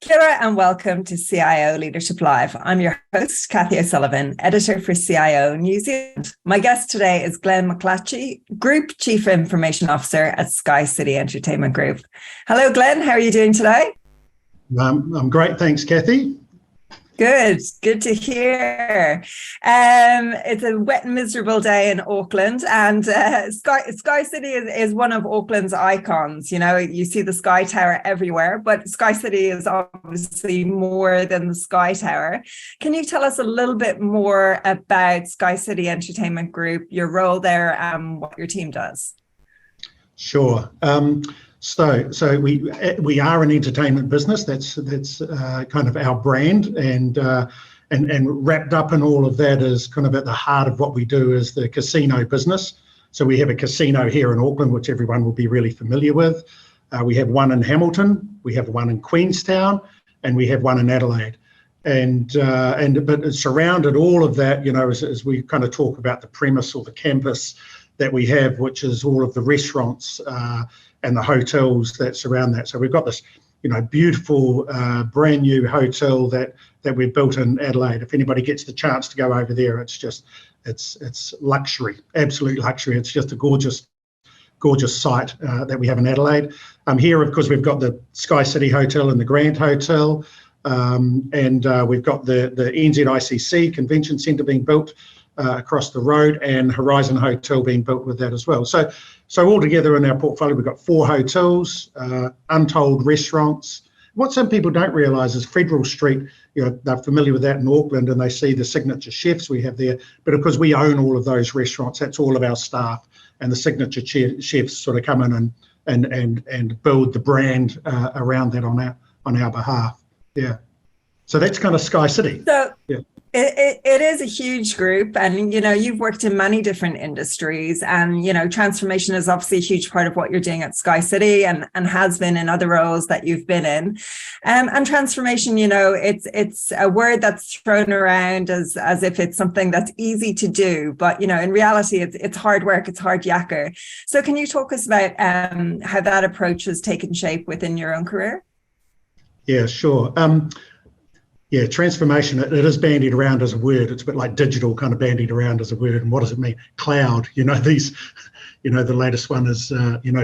Kia ora and welcome to CIO Leadership Live. I'm your host, Kathy O'Sullivan, editor for CIO New Zealand. My guest today is Glenn McClatchy, Group Chief Information Officer at SkyCity Entertainment Group. Hello, Glenn. How are you doing today? I'm great. Thanks, Kathy. Good to hear. It's a wet and miserable day in Auckland, and SkyCity is one of Auckland's icons. You know, you see the Sky Tower everywhere, but SkyCity is obviously more than the Sky Tower. Can you tell us a little bit more about SkyCity Entertainment Group, your role there, and what your team does? Sure. So we are an entertainment business. That's kind of our brand, and wrapped up in all of that is kind of at the heart of what we do is the casino business. So we have a casino here in Auckland, which everyone will be really familiar with. We have one in Hamilton, we have one in Queenstown, and we have one in Adelaide. But it's surrounded all of that, you know, as we kind of talk about the premise or the campus that we have, which is all of the restaurants and the hotels that surround that. So we've got this, you know, beautiful brand new hotel that we've built in Adelaide. If anybody gets the chance to go over there, it's luxury, absolute luxury. It's just a gorgeous site that we have in Adelaide. Here, of course, we've got the SkyCity Hotel and the Grand Hotel, and we've got the NZICC Convention Centre being built across the road, and Horizon Hotel being built with that as well. So altogether in our portfolio, we've got 4 hotels, untold restaurants. What some people don't realise is Federal Street, you know, they're familiar with that in Auckland and they see the signature chefs we have there. But because we own all of those restaurants, that's all of our staff, and the signature chefs sort of come in and build the brand around that on our behalf. Yeah. So that's kind of SkyCity. So yeah. It is a huge group, and, you know, you've worked in many different industries, and, you know, transformation is obviously a huge part of what you're doing at SkyCity and has been in other roles that you've been in. And transformation, you know, it's a word that's thrown around as if it's something that's easy to do, but, you know, in reality, it's hard work, it's hard yakka. So can you talk us about how that approach has taken shape within your own career? Yeah, sure. Yeah, transformation, it is bandied around as a word. It's a bit like digital kind of bandied around as a word. And what does it mean? Cloud, you know, the latest one is,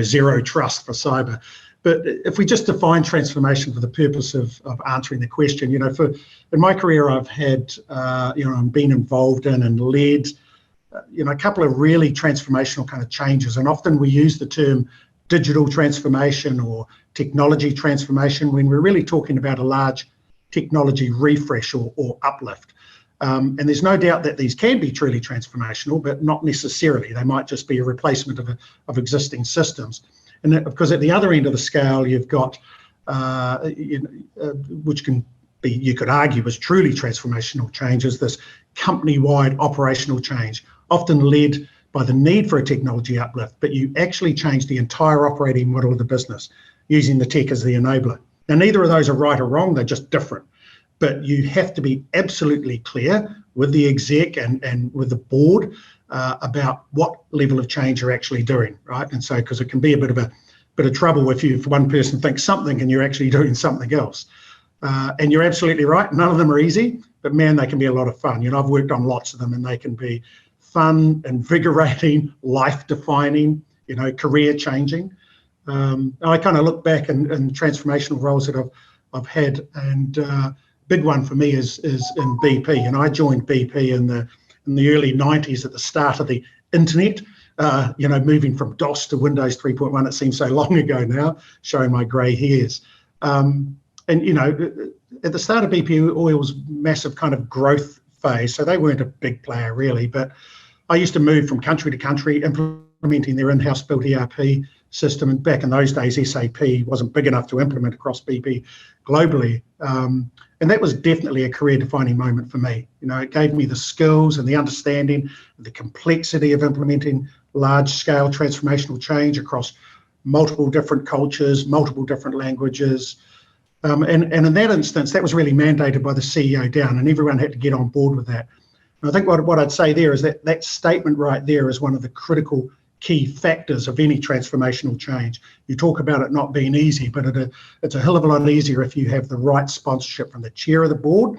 zero trust for cyber. But if we just define transformation for the purpose of answering the question, you know, in my career, I've had, I've been involved in and led, a couple of really transformational kind of changes. And often we use the term digital transformation or technology transformation when we're really talking about a large technology refresh or uplift. And there's no doubt that these can be truly transformational, but not necessarily. They might just be a replacement of existing systems. And that, because at the other end of the scale, you've got, which can be, you could argue, is truly transformational change, is this company-wide operational change, often led by the need for a technology uplift, but you actually change the entire operating model of the business using the tech as the enabler. Now, neither of those are right or wrong, they're just different. But you have to be absolutely clear with the exec and with the board about what level of change you're actually doing, right? And so, because it can be a bit of trouble if one person thinks something and you're actually doing something else. And you're absolutely right, none of them are easy, but man, they can be a lot of fun. You know, I've worked on lots of them and they can be fun, invigorating, life-defining, you know, career-changing. I kind of look back in transformational roles that I've had, and big one for me is in BP. And I joined BP in the early 90s at the start of the internet. Moving from DOS to Windows 3.1. It seems so long ago now, showing my grey hairs. And you know, at the start of BP Oil's massive kind of growth phase, so they weren't a big player really, but I used to move from country to country implementing their in-house built ERP system, and back in those days SAP wasn't big enough to implement across BP globally, and that was definitely a career defining moment for me. You know, it gave me the skills and the understanding, the complexity of implementing large scale transformational change across multiple different cultures, multiple different languages, and in that instance that was really mandated by the CEO down, and everyone had to get on board with that. And I think what I'd say there is that statement right there is one of the critical key factors of any transformational change. You talk about it not being easy, but it's a hell of a lot easier if you have the right sponsorship from the chair of the board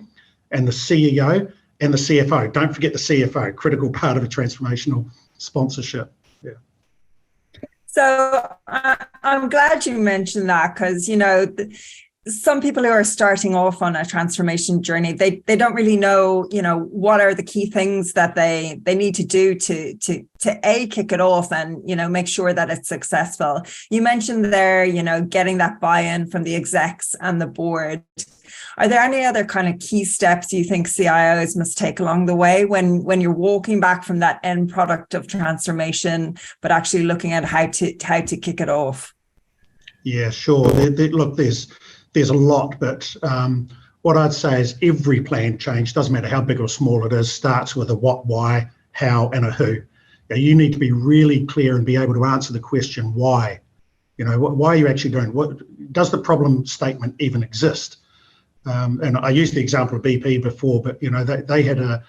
and the CEO and the CFO. Don't forget the CFO, critical part of a transformational sponsorship. Yeah. So I'm glad you mentioned that, because, some people who are starting off on a transformation journey, they don't really know, what are the key things that they need to do to kick it off and, make sure that it's successful. You mentioned there, getting that buy-in from the execs and the board. Are there any other kind of key steps you think CIOs must take along the way when you're walking back from that end product of transformation, but actually looking at how to kick it off? Yeah, sure. Look, there's a lot, but what I'd say is every planned change, doesn't matter how big or small it is, starts with a what, why, how, and a who. You need to be really clear and be able to answer the question why. Why are you actually doing? What does the problem statement even exist? And I used the example of BP before, but they had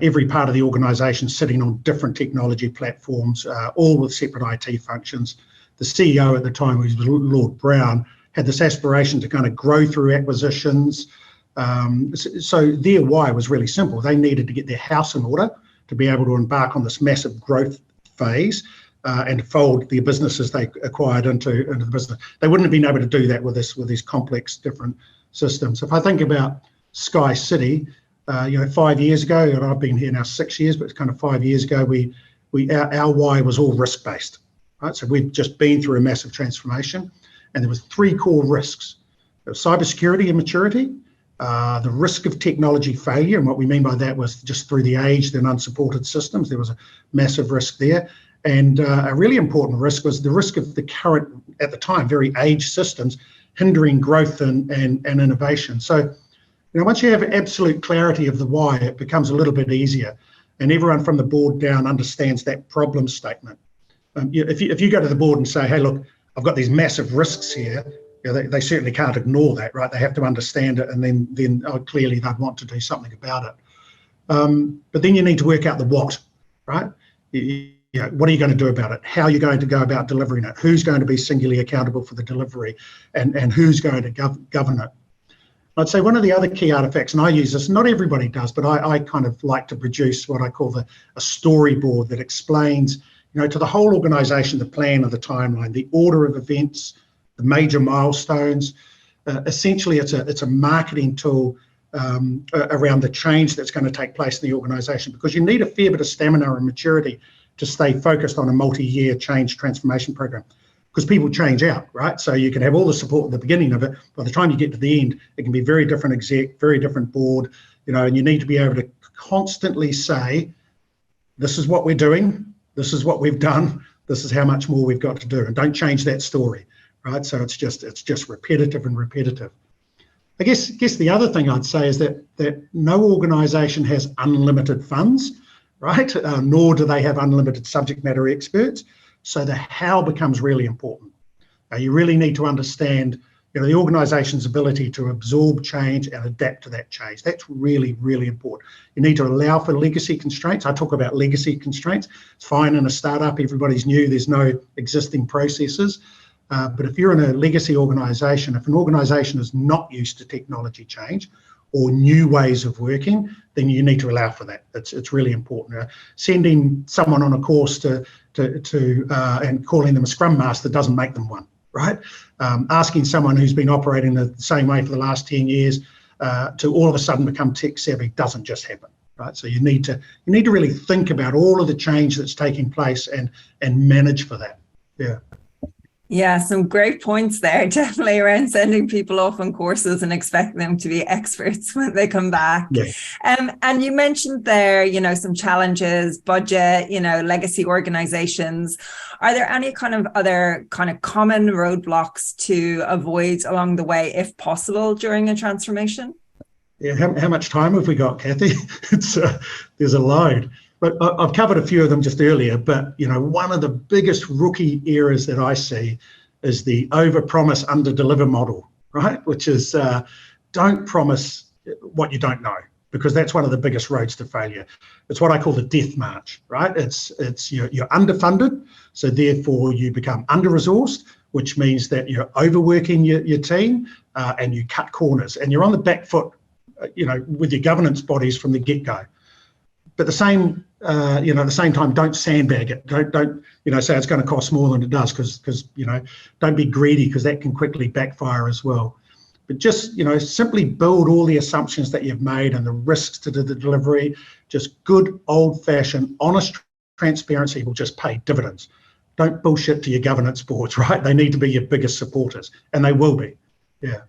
every part of the organisation sitting on different technology platforms, all with separate IT functions. The CEO at the time, who was Lord Brown, had this aspiration to kind of grow through acquisitions. So their why was really simple. They needed to get their house in order to be able to embark on this massive growth phase and fold the businesses they acquired into the business. They wouldn't have been able to do that with these complex different systems. If I think about Sky City, 5 years ago, and I've been here now 6 years, but it's kind of 5 years ago, our why was all risk-based, right? So we'd just been through a massive transformation, and there was 3 core risks: cybersecurity immaturity, the risk of technology failure, and what we mean by that was just through the aged and unsupported systems, there was a massive risk there. And a really important risk was the risk of the current, at the time, very aged systems hindering growth and innovation. So, once you have absolute clarity of the why, it becomes a little bit easier, and everyone from the board down understands that problem statement. If you go to the board and say, hey, look, I've got these massive risks here, they certainly can't ignore that, right? They have to understand it, and then clearly they'd want to do something about it. But then you need to work out the what, right? What are you going to do about it? How are you going to go about delivering it? Who's going to be singularly accountable for the delivery, and who's going to govern it? I'd say one of the other key artifacts, and I use this, not everybody does, but I kind of like to produce what I call a storyboard that explains, to the whole organisation, the plan of the timeline, the order of events, the major milestones. Essentially, it's a marketing tool around the change that's going to take place in the organisation, because you need a fair bit of stamina and maturity to stay focused on a multi-year change transformation program, because people change out, right? So you can have all the support at the beginning of it. By the time you get to the end, it can be very different exec, very different board, and you need to be able to constantly say, this is what we're doing, this is what we've done, this is how much more we've got to do, and don't change that story, right? So it's just repetitive and repetitive. I guess the other thing I'd say is that no organisation has unlimited funds, right? Nor do they have unlimited subject matter experts. So the how becomes really important. You really need to understand, the organisation's ability to absorb change and adapt to that change. That's really, really important. You need to allow for legacy constraints. I talk about legacy constraints. It's fine in a startup, everybody's new, there's no existing processes. But if you're in a legacy organisation, if an organisation is not used to technology change or new ways of working, then you need to allow for that. It's really important. Sending someone on a course and calling them a Scrum Master doesn't make them one, right? Asking someone who's been operating the same way for the last 10 years to all of a sudden become tech savvy doesn't just happen, right? So you need to really think about all of the change that's taking place and manage for that. Yeah. Yeah, some great points there, definitely, around sending people off on courses and expecting them to be experts when they come back. Yeah. And you mentioned there, some challenges, budget, legacy organizations. Are there any kind of other kind of common roadblocks to avoid along the way, if possible, during a transformation? Yeah, how much time have we got, Kathy? There's a load. But I've covered a few of them just earlier, but one of the biggest rookie errors that I see is the over-promise, under-deliver model, right? Which is don't promise what you don't know, because that's one of the biggest roads to failure. It's what I call the death march, right? It's you're underfunded, so therefore you become under-resourced, which means that you're overworking your team and you cut corners, and you're on the back foot, with your governance bodies from the get-go. But at the same time, don't sandbag it. Don't say it's going to cost more than it does, because don't be greedy, because that can quickly backfire as well. But just simply build all the assumptions that you've made and the risks to the delivery. Just good old-fashioned honest transparency will just pay dividends. Don't bullshit to your governance boards, right? They need to be your biggest supporters, and they will be. Yeah.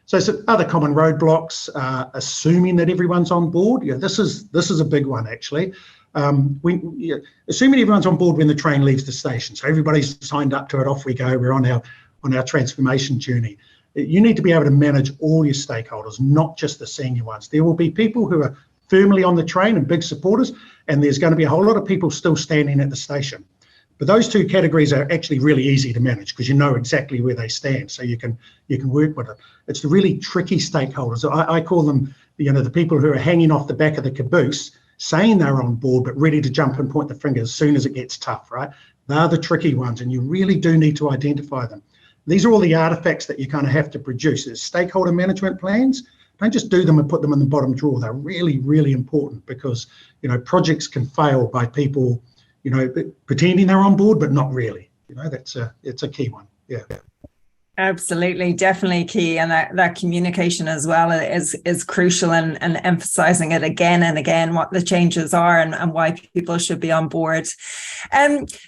So some other common roadblocks, assuming that everyone's on board. Yeah, this is a big one, actually. Assuming everyone's on board when the train leaves the station. So everybody's signed up to it, off we go, we're on our transformation journey. You need to be able to manage all your stakeholders, not just the senior ones. There will be people who are firmly on the train and big supporters, and there's going to be a whole lot of people still standing at the station. But those two categories are actually really easy to manage, because you know exactly where they stand, so you can work with it. It's the really tricky stakeholders. I call them the people who are hanging off the back of the caboose, saying they're on board but ready to jump and point the finger as soon as it gets tough, right? They're the tricky ones, and you really do need to identify them. These are all the artifacts that you kind of have to produce. There's stakeholder management plans. Don't just do them and put them in the bottom drawer. They're really, really important, because projects can fail by people pretending they're on board but not really. It's a key one. Yeah. Absolutely, definitely key, and that communication as well is crucial, and emphasizing it again and again, what the changes are and why people should be on board.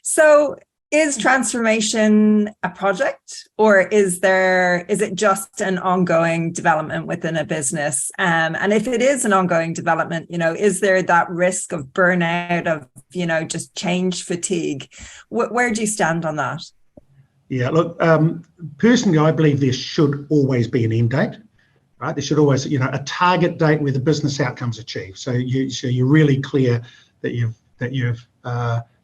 So is transformation a project, or is it just an ongoing development within a business? And if it is an ongoing development, is there that risk of burnout, of just change fatigue? Where do you stand on that? Yeah, look, personally, I believe there should always be an end date, right? There should always, a target date where the business outcome's achieved. So you're really clear that you've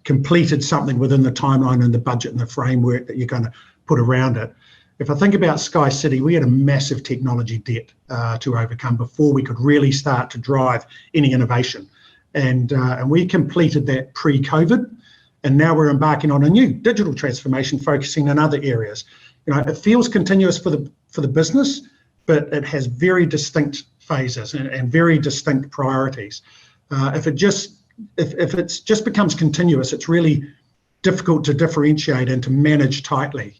completed something within the timeline and the budget and the framework that you're going to put around it. If I think about SkyCity, we had a massive technology debt to overcome before we could really start to drive any innovation, and we completed that pre-COVID. And now we're embarking on a new digital transformation, focusing on other areas. It feels continuous for the business, but it has very distinct phases and very distinct priorities. If it just becomes continuous, it's really difficult to differentiate and to manage tightly.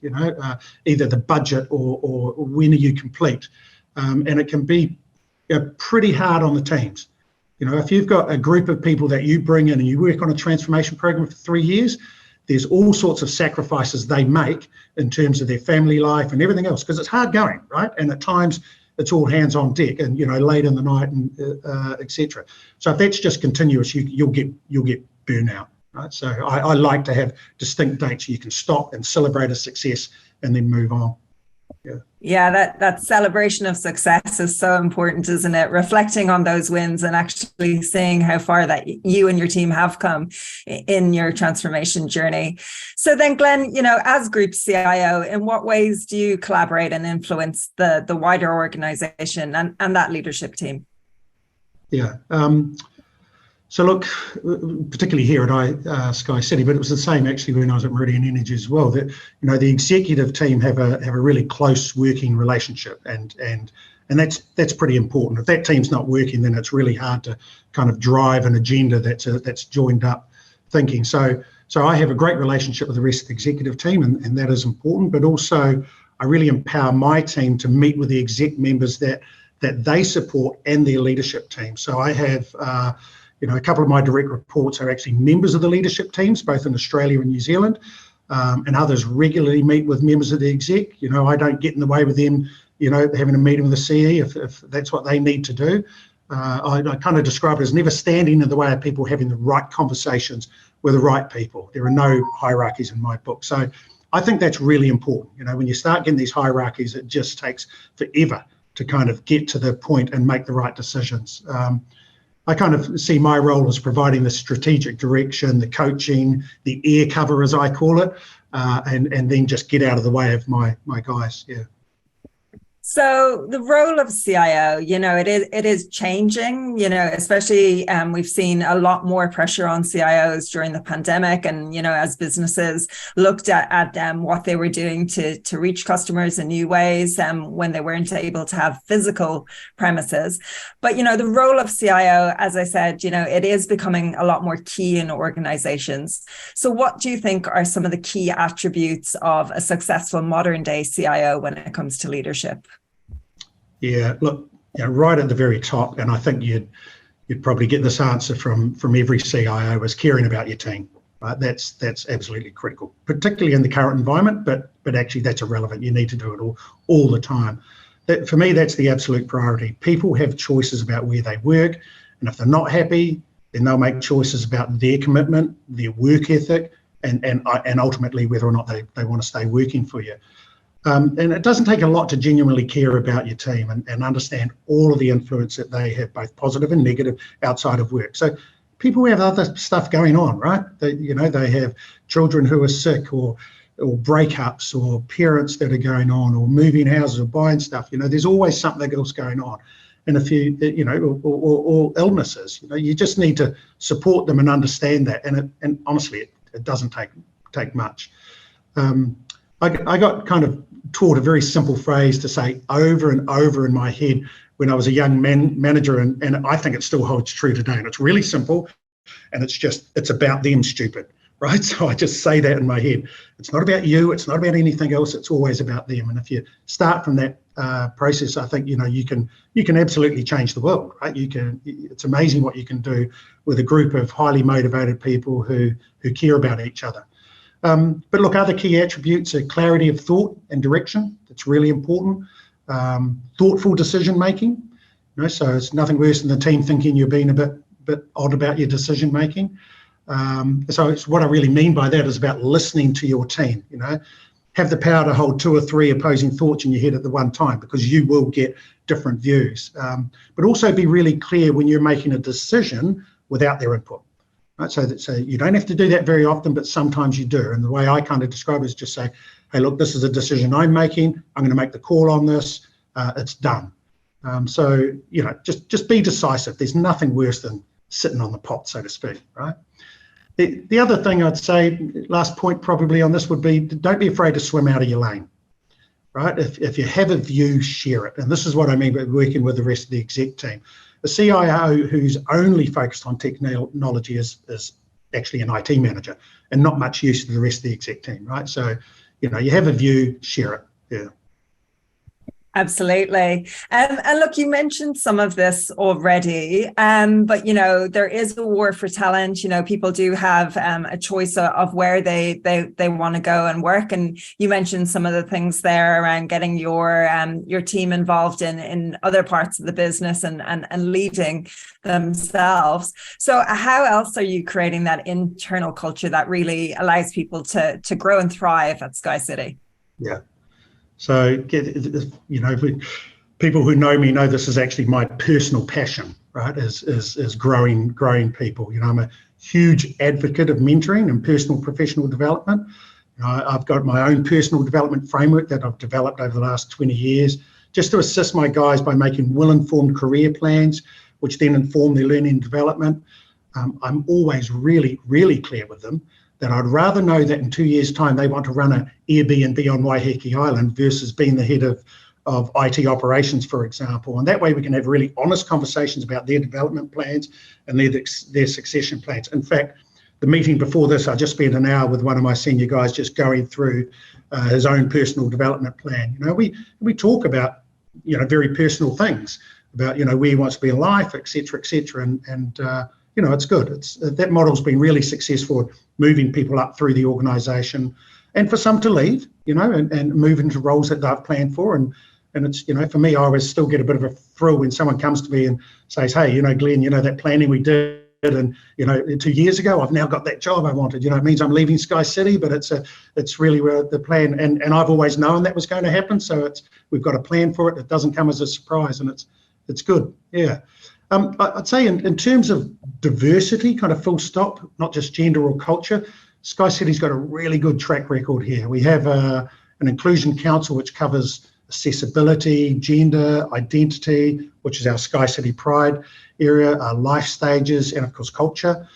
Either the budget or when are you complete, and it can be pretty hard on the teams. If you've got a group of people that you bring in and you work on a transformation program for 3 years, there's all sorts of sacrifices they make in terms of their family life and everything else, because it's hard going, right? And at times it's all hands on deck, and late in the night, and etc. So if that's just continuous, you'll get burnout, right? So I like to have distinct dates so you can stop and celebrate a success and then move on. Yeah, that celebration of success is so important, isn't it? Reflecting on those wins and actually seeing how far that you and your team have come in your transformation journey. So then, Glenn, as Group CIO, in what ways do you collaborate and influence the wider organization and that leadership team? Yeah. So look, particularly here at SkyCity, but it was the same actually when I was at Meridian Energy as well, that the executive team have a really close working relationship, and that's pretty important. If that team's not working, then it's really hard to kind of drive an agenda that's joined up thinking. So I have a great relationship with the rest of the executive team, and that is important, but also I really empower my team to meet with the exec members that they support and their leadership team. So I have a couple of my direct reports are actually members of the leadership teams, both in Australia and New Zealand, and others regularly meet with members of the exec. I don't get in the way with them, having a meeting with the CE if that's what they need to do. I kind of describe it as never standing in the way of people having the right conversations with the right people. There are no hierarchies in my book. So I think that's really important. When you start getting these hierarchies, it just takes forever to kind of get to the point and make the right decisions. I kind of see my role as providing the strategic direction, the coaching, the air cover, as I call it, and then just get out of the way of my guys. Yeah. So the role of CIO, it is changing, especially we've seen a lot more pressure on CIOs during the pandemic. And, as businesses looked at what they were doing to reach customers in new ways when they weren't able to have physical premises. But, the role of CIO, as I said, it is becoming a lot more key in organizations. So what do you think are some of the key attributes of a successful modern day CIO when it comes to leadership? Yeah, look, right at the very top, and I think you'd probably get this answer from every CIO, is caring about your team. Right, that's absolutely critical, particularly in the current environment. But actually, that's irrelevant. You need to do it all the time. For me, that's the absolute priority. People have choices about where they work, and if they're not happy, then they'll make choices about their commitment, their work ethic, and ultimately whether or not they want to stay working for you. And it doesn't take a lot to genuinely care about your team and understand all of the influence that they have, both positive and negative, outside of work. So people have other stuff going on, right? They have children who are sick, or breakups, or parents that are going on, or moving houses, or buying stuff. There's always something else going on. And if or illnesses, you just need to support them and understand that. And honestly, it doesn't take much. I got kind of taught a very simple phrase to say over and over in my head when I was a young manager, and I think it still holds true today. And it's really simple, and it's about them, stupid, right? So I just say that in my head. It's not about you. It's not about anything else. It's always about them. And if you start from that process, I think you can absolutely change the world, right? It's amazing what you can do with a group of highly motivated people who care about each other. But look, other key attributes are clarity of thought and direction. That's really important. Thoughtful decision making. So it's nothing worse than the team thinking you're being a bit odd about your decision making. So it's what I really mean by that is about listening to your team. Have the power to hold 2 or 3 opposing thoughts in your head at the one time, because you will get different views. But also be really clear when you're making a decision without their input. Right, so you don't have to do that very often, but sometimes you do. And the way I kind of describe it is just say, hey, look, this is a decision I'm making. I'm going to make the call on this. It's done. So just be decisive. There's nothing worse than sitting on the pot, so to speak, right? The other thing I'd say, last point probably on this would be, don't be afraid to swim out of your lane, right? If you have a view, share it. And this is what I mean by working with the rest of the exec team. The CIO who's only focused on technology is actually an IT manager and not much use to the rest of the exec team, right? So, you have a view, share it. Yeah. Absolutely. And look, you mentioned some of this already, but, there is a war for talent. People do have a choice of where they want to go and work. And you mentioned some of the things there around getting your team involved in other parts of the business and leading themselves. So how else are you creating that internal culture that really allows people to grow and thrive at SkyCity? Yeah. So, people who know me know this is actually my personal passion, right? Is growing people. I'm a huge advocate of mentoring and personal professional development. I've got my own personal development framework that I've developed over the last 20 years, just to assist my guys by making well-informed career plans, which then inform their learning and development. I'm always really, really clear with them that I'd rather know that in 2 years' time they want to run an Airbnb on Waiheke Island versus being the head of IT operations, for example. And that way we can have really honest conversations about their development plans and their succession plans. In fact, the meeting before this, I just spent an hour with one of my senior guys just going through his own personal development plan. We talk about, very personal things about, where he wants to be in life, et cetera, and it's good. That model's been really successful, moving people up through the organisation, and for some to leave, and move into roles that they've planned for. And it's, for me, I always still get a bit of a thrill when someone comes to me and says, hey, Glenn, that planning we did, and 2 years ago, I've now got that job I wanted. It means I'm leaving SkyCity, but it's really where the plan, and I've always known that was going to happen. So we've got a plan for it. It doesn't come as a surprise, and it's good. Yeah. I'd say in terms of diversity, kind of full stop, not just gender or culture, SkyCity's got a really good track record here. We have an inclusion council which covers accessibility, gender, identity, which is our Sky City Pride area, life stages, and of course culture,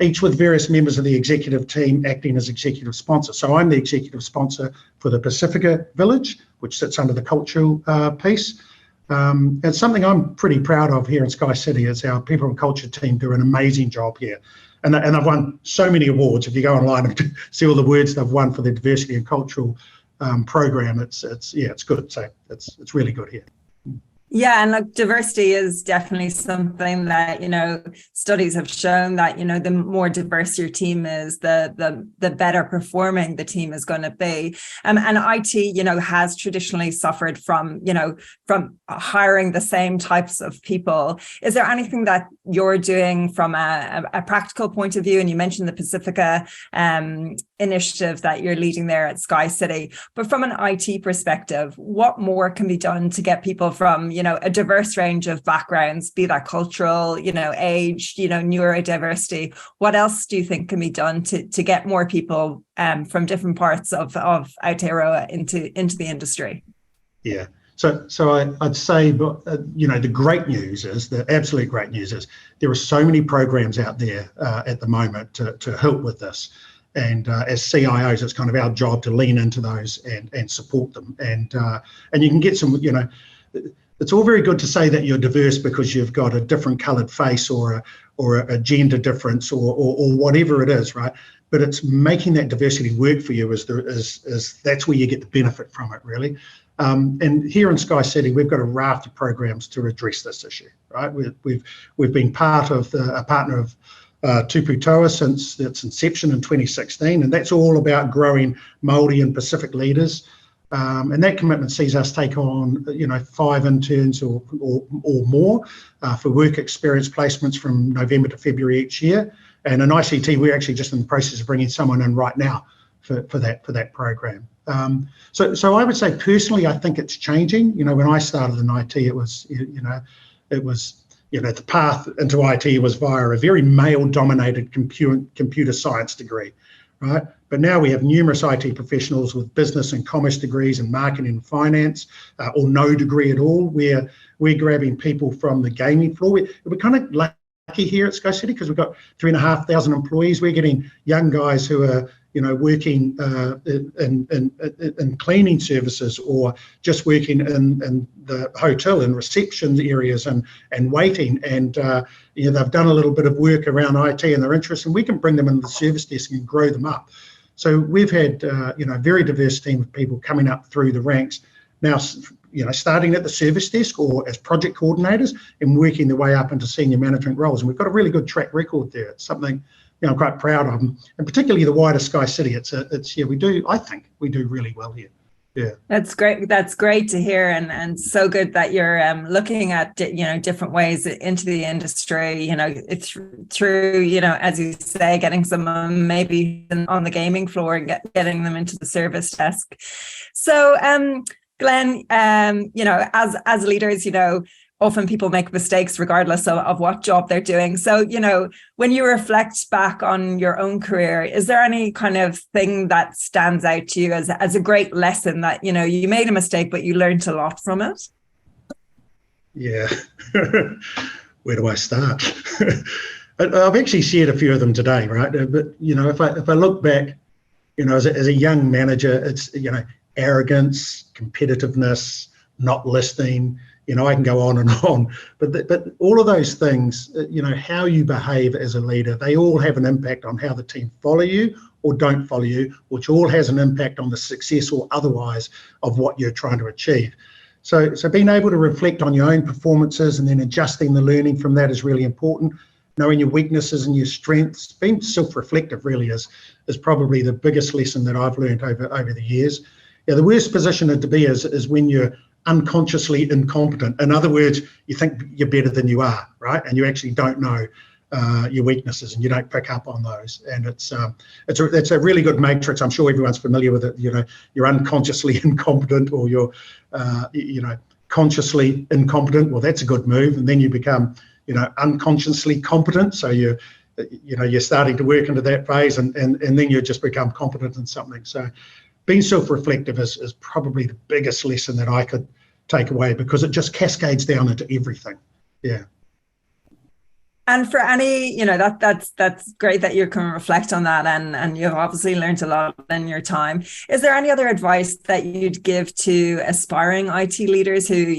each with various members of the executive team acting as executive sponsor. So I'm the executive sponsor for the Pacifica Village, which sits under the cultural piece. It's something I'm pretty proud of here in Sky City, is our people and culture team do an amazing job here. And I've won so many awards. If you go online and see all the words they've won for the diversity and cultural program, it's good. So it's really good here. Yeah, and look, diversity is definitely something that, studies have shown that, the more diverse your team is, the better performing the team is going to be. And IT, has traditionally suffered from hiring the same types of people. Is there anything that you're doing from a practical point of view? And you mentioned the Pacifica initiative that you're leading there at Sky City, but from an IT perspective, what more can be done to get people from a diverse range of backgrounds, be that cultural, age, neurodiversity? What else do you think can be done to get more people from different parts of Aotearoa into the industry? Yeah. So I'd say, the great news is, the absolute great news is, there are so many programs out there at the moment to help with this. And as CIOs, it's kind of our job to lean into those and support them. And you can get some, it's all very good to say that you're diverse because you've got a different coloured face or a gender difference or whatever it is, right? But it's making that diversity work for you is that's where you get the benefit from it, really. And here in Sky City, we've got a raft of programs to address this issue, right? We've been part of a partner of Tupu Toa since its inception in 2016, and that's all about growing Māori and Pacific leaders. And that commitment sees us take on, 5 interns or more for work experience placements from November to February each year. And in ICT, we're actually just in the process of bringing someone in right now for that program. So I would say personally, I think it's changing. When I started in IT, it was the path into IT was via a very male-dominated computer science degree, right? But now we have numerous IT professionals with business and commerce degrees and marketing and finance, or no degree at all. We're grabbing people from the gaming floor. We're kind of lucky here at Sky City because we've got 3,500 employees. We're getting young guys who are working in cleaning services or just working in the hotel and reception areas and waiting. And they've done a little bit of work around IT and they're interested, and we can bring them into the service desk and grow them up. So we've had a very diverse team of people coming up through the ranks now, starting at the service desk or as project coordinators and working their way up into senior management roles. And we've got a really good track record there. It's something I'm quite proud of, and particularly the wider Sky City. I think we do really well here. Yeah, that's great. That's great to hear, and so good that you're looking at different ways into the industry. Through as you say, getting some maybe on the gaming floor and getting them into the service desk. So, Glenn, as leaders, often people make mistakes regardless of what job they're doing. So, when you reflect back on your own career, is there any kind of thing that stands out to you as a great lesson that, you made a mistake, but you learned a lot from it? Yeah. Where do I start? I've actually shared a few of them today, right? But, if I look back, as a young manager, it's, arrogance, competitiveness, not listening, I can go on and on, but all of those things, how you behave as a leader, they all have an impact on how the team follow you or don't follow you, which all has an impact on the success or otherwise of what you're trying to achieve. So being able to reflect on your own performances and then adjusting the learning from that is really important. Knowing your weaknesses and your strengths, being self-reflective really is probably the biggest lesson that I've learned over the years. The worst position to be is when you're unconsciously incompetent. In other words, you think you're better than you are, right? And you actually don't know your weaknesses and you don't pick up on those. And it's a really good matrix. I'm sure everyone's familiar with it. You're unconsciously incompetent, or you're consciously incompetent. Well, that's a good move. And then you become unconsciously competent. So you're starting to work into that phase, and then you just become competent in something. So being self-reflective is probably the biggest lesson that I could take away, because it just cascades down into everything. Yeah. And for any, that's great that you can reflect on that, and you've obviously learned a lot in your time. Is there any other advice that you'd give to aspiring IT leaders who,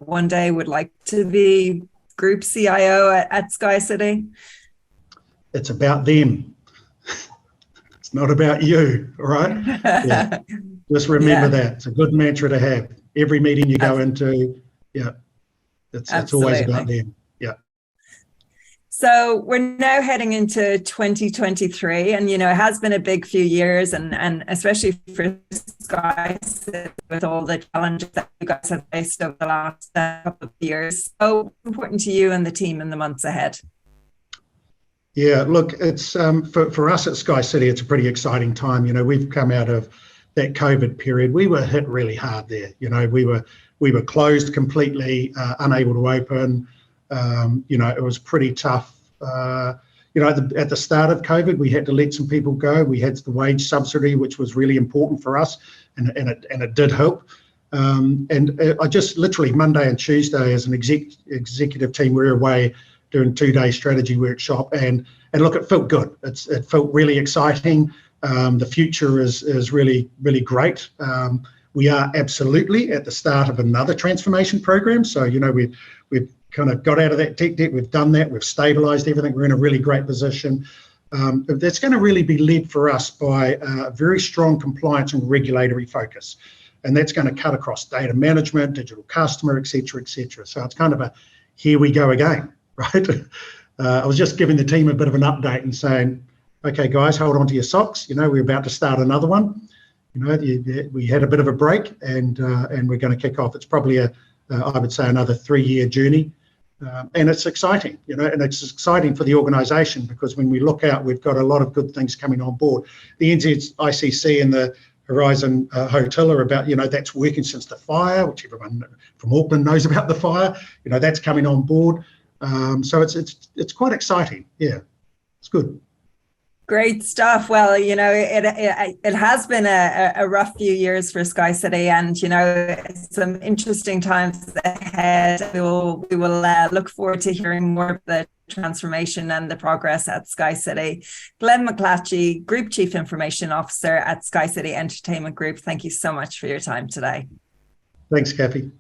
one day would like to be group CIO at SkyCity? It's about them. It's not about you, all right? Yeah. Just remember that. It's a good mantra to have. Every meeting you go into, it's always about them. Yeah. So we're now heading into 2023, and it has been a big few years, and especially for SkyCity with all the challenges that you guys have faced over the last couple of years. So important to you and the team in the months ahead. Yeah, look, it's for us at SkyCity, it's a pretty exciting time. We've come out of that COVID period. We were hit really hard there. We were closed completely, unable to open. It was pretty tough. At the start of COVID, we had to let some people go. We had the wage subsidy, which was really important for us, and it did help. I just literally Monday and Tuesday as an executive team, we were away doing 2-day strategy workshop, and look, it felt good. It felt really exciting. The future is really, really great. We are absolutely at the start of another transformation program. So, we've kind of got out of that tech debt. We've done that. We've stabilized everything. We're in a really great position. That's going to really be led for us by a very strong compliance and regulatory focus. And that's going to cut across data management, digital customer, et cetera, et cetera. So it's kind of a, here we go again, right? I was just giving the team a bit of an update and saying, okay, guys, hold on to your socks. We're about to start another one. We had a bit of a break, and we're going to kick off. It's probably I would say another 3-year journey. And it's exciting, and it's exciting for the organisation, because when we look out, we've got a lot of good things coming on board. The NZICC and the Horizon Hotel are about, that's working since the fire, which everyone from Auckland knows about the fire. That's coming on board. So it's quite exciting. Yeah, it's good. Great stuff. Well, it has been a rough few years for SkyCity, and some interesting times ahead. We will look forward to hearing more of the transformation and the progress at SkyCity. Glenn McClatchy, Group Chief Information Officer at SkyCity Entertainment Group, thank you so much for your time today. Thanks, Kathy.